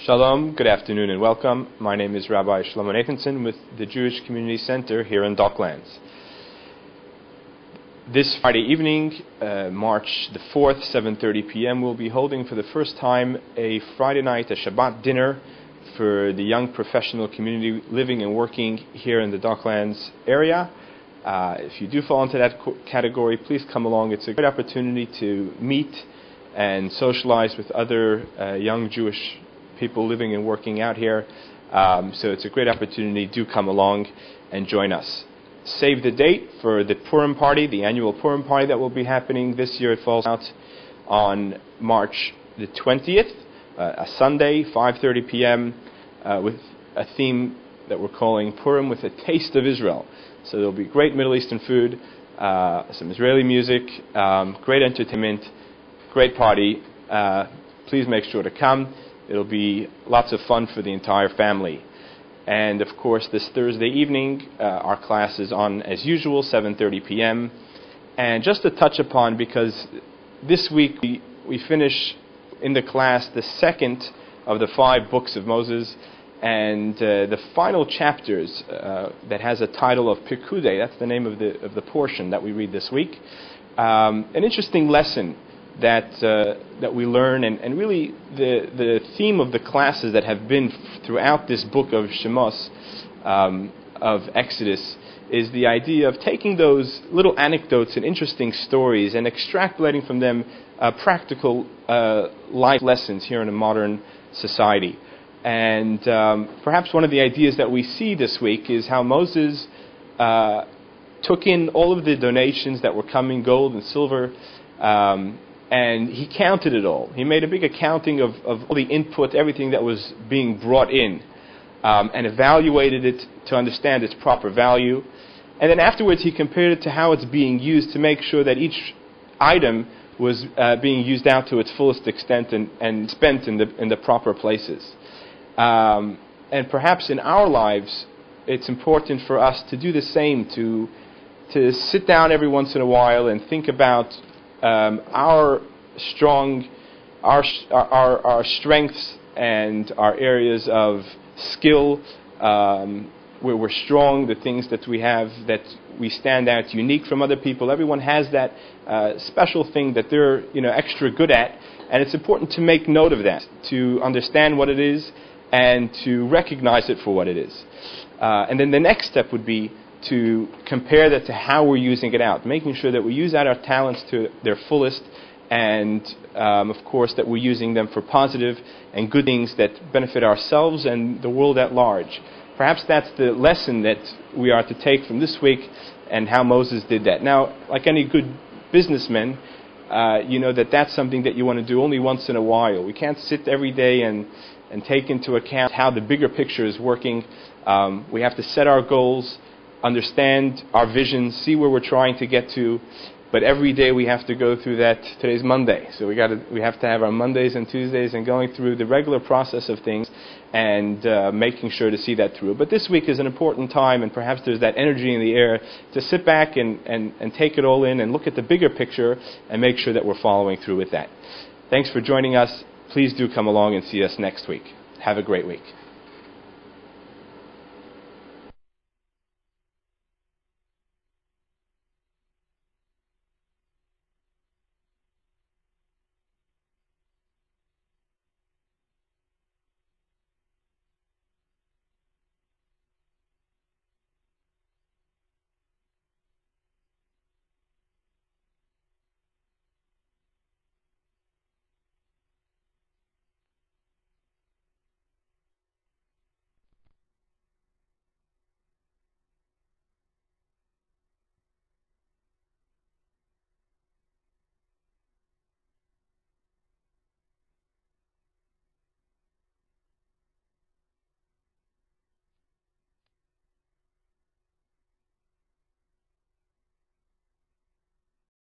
Shalom, good afternoon and welcome. My name is Rabbi Shlomo Nathanson with the Jewish Community Center here in Docklands. This Friday evening, March the 4th, 7:30 p.m., we'll be holding for the first time a Friday night, a Shabbat dinner for the young professional community living and working here in the Docklands area. If you do fall into that category, please come along. It's a great opportunity to meet and socialize with other young Jewish people living and working out here. So it's a great opportunity. Do come along and join us. Save the date for the Purim party, the annual Purim party that will be happening this year. It falls out on March the 20th, a Sunday, 5:30 p.m., with a theme that we're calling Purim with a Taste of Israel. So there'll be great Middle Eastern food, some Israeli music, great entertainment, great party. Please make sure to come. It'll be lots of fun for the entire family. And of course, this Thursday evening, our class is on as usual, 7:30 p.m. And just to touch upon, because this week we finish in the class the second of the 5 books of Moses, and the final chapters that has a title of Pekudei. That's the name of the portion that we read this week. An interesting lesson that we learn, and really the theme of the classes that have been throughout this book of Shemos, of Exodus, is the idea of taking those little anecdotes and interesting stories and extrapolating from them practical life lessons here in a modern society. And perhaps one of the ideas that we see this week is how Moses took in all of the donations that were coming, gold and silver, and he counted it all. He made a big accounting of all the input, everything that was being brought in, and evaluated it to understand its proper value. And then afterwards he compared it to how it's being used to make sure that each item was being used out to its fullest extent and spent in the proper places. And perhaps in our lives, it's important for us to do the same, to sit down every once in a while and think about our strengths and our areas of skill, where we're strong, the things that we have that we stand out unique from other people. Everyone has that special thing that they're extra good at, and it's important to make note of that, to understand what it is and to recognize it for what it is. And then the next step would be to compare that to how we're using it out, making sure that we use out our talents to their fullest, and of course that we're using them for positive and good things that benefit ourselves and the world at large. Perhaps that's the lesson that we are to take from this week and how Moses did that. Now, like any good businessman, you know that's something that you want to do only once in a while. We can't sit every day and take into account how the bigger picture is working. We have to set our goals, understand our vision, see where we're trying to get to, but every day we have to go through that. Today's Monday, so we have to have our Mondays and Tuesdays and going through the regular process of things and making sure to see that through. But this week is an important time, and perhaps there's that energy in the air to sit back and take it all in and look at the bigger picture and make sure that we're following through with that. Thanks for joining us. Please do come along and see us next week. Have a great week.